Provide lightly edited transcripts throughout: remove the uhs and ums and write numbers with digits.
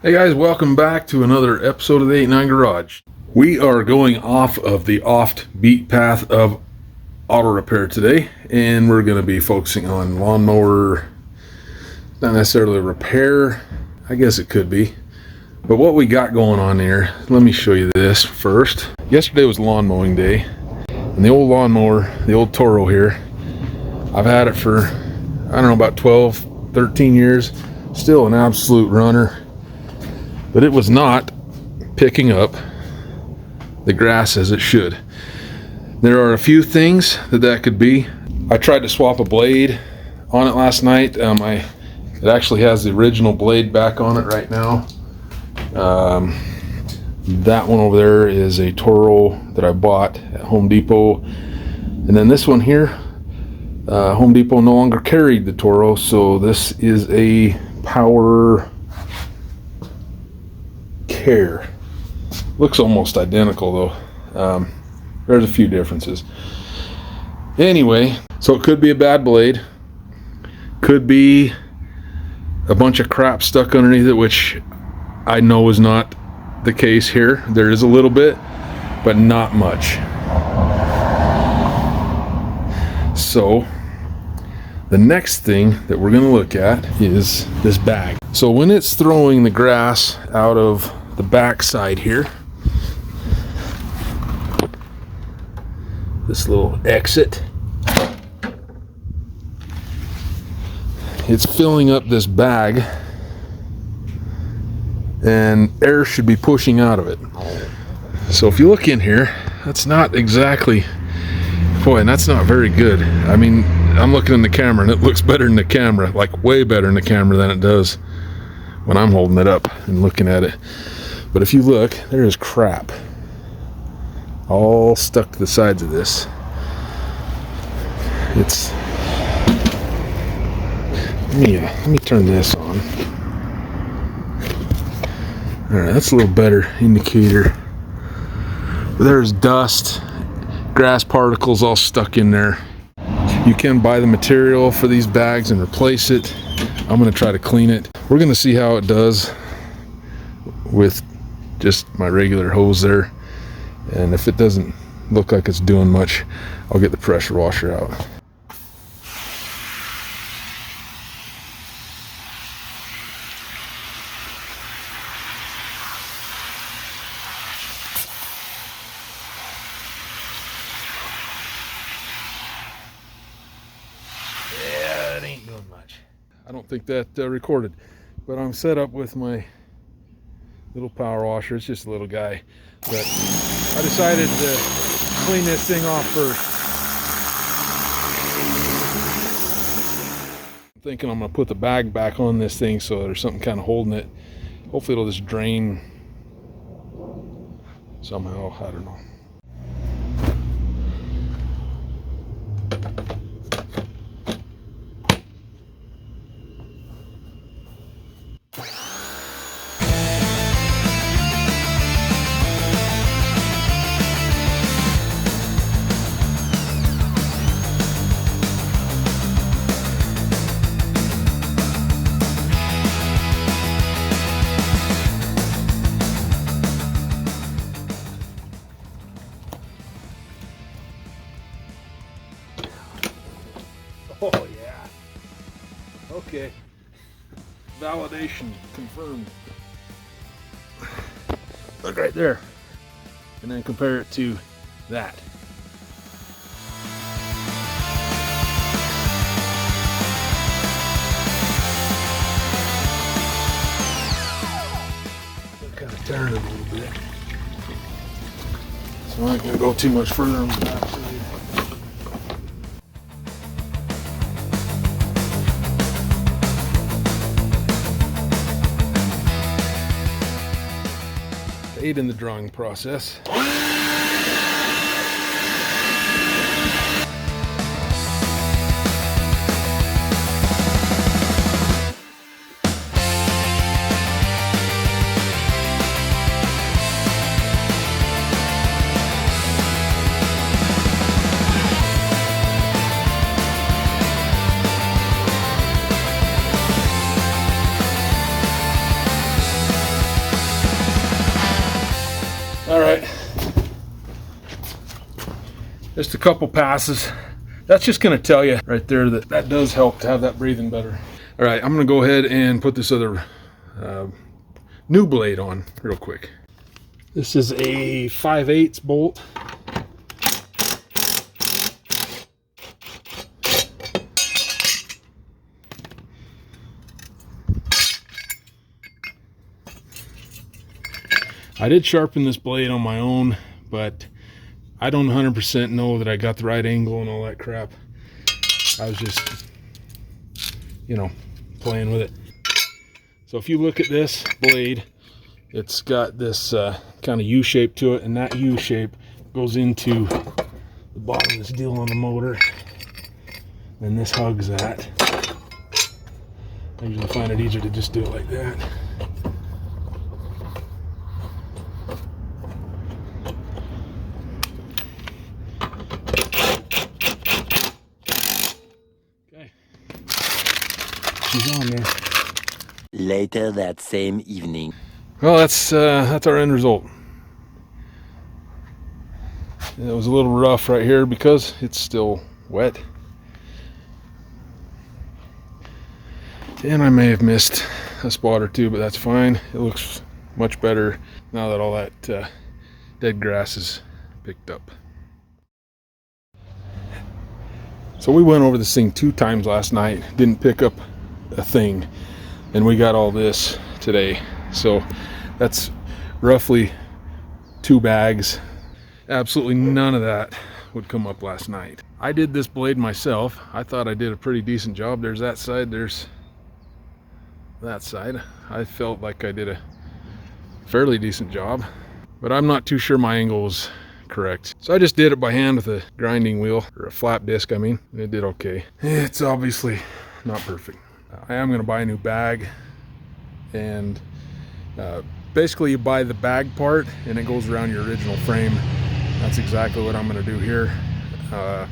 Hey guys, welcome back to another episode of the 89 Garage. We are going off of the oft-beat path of auto repair today, and we're going to be focusing on lawnmower, not necessarily repair, I guess it could be, but what we got going on here, let me show you this first. Yesterday was lawn mowing day, and the old lawnmower, the old Toro here, I've had it for, I don't know, about 12, 13 years, still an absolute runner. But it was not picking up the grass as it should. There are a few things that could be. I tried to swap a blade on it last night. It actually has the original blade back on it right now. That one over there is a Toro that I bought at Home Depot. And then this one here, Home Depot no longer carried the Toro, so this is a Power Care. Looks almost identical though. There's a few differences. Anyway, so it could be a bad blade, could be a bunch of crap stuck underneath it, which I know is not the case here. There is a little bit, but not much. So the next thing that we're going to look at is this bag. So when it's throwing the grass out of the back side here, this little exit, it's filling up this bag and air should be pushing out of it. So if you look in here, that's not exactly, boy, and that's not very good. I mean, I'm looking in the camera and it looks better in the camera, like way better in the camera than it does when I'm holding it up and looking at it. But if you look, there is crap all stuck to the sides of this. It's, let me turn this on. Alright, that's a little better indicator. But there's dust, grass particles all stuck in there. You can buy the material for these bags and replace it. I'm going to try to clean it. We're going to see how it does with just my regular hose there, and if it doesn't look like it's doing much, I'll get the pressure washer out. Yeah, it ain't doing much. I don't think that recorded, but I'm set up with my little power washer. It's just a little guy, but I decided to clean this thing off first. I'm thinking I'm gonna put the bag back on this thing so there's something kind of holding it. Hopefully it'll just drain somehow. I don't know. Oh yeah. Okay. Validation confirmed. Look right there. And then compare it to that. Kind of turn it a little bit. So I'm not going to go too much further on the back side. Aid in the drawing process. All right, just a couple passes. That's just going to tell you right there that that does help to have that breathing better. All right, I'm going to go ahead and put this other new blade on real quick. This is a 5/8 bolt. I did sharpen this blade on my own, but I don't 100% know that I got the right angle and all that crap. I was just, you know, playing with it. So if you look at this blade, it's got this kind of U shape to it, and that U shape goes into the bottom of this deal on the motor, and this hugs that. I usually find it easier to just do it like that. She's on there. Later that same evening. Well, that's our end result. It was a little rough right here because it's still wet. And I may have missed a spot or two, but that's fine. It looks much better now that all that dead grass is picked up. So we went over this thing 2 times last night, didn't pick up a thing, and we got all this today. So that's roughly 2 bags. Absolutely none of that would come up last night. I did this blade myself. I thought I did a pretty decent job. There's that side, there's that side. I felt like I did a fairly decent job, but I'm not too sure my angle was correct. So I just did it by hand with a grinding wheel, or a flat disc, I mean, and it did okay. It's obviously not perfect. I am going to buy a new bag, and basically you buy the bag part and it goes around your original frame. That's exactly what I'm going to do here. I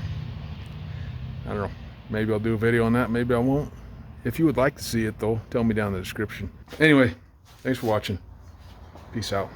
don't know, maybe I'll do a video on that, maybe I won't. If you would like to see it though, tell me down in the description. Anyway, thanks for watching. Peace out.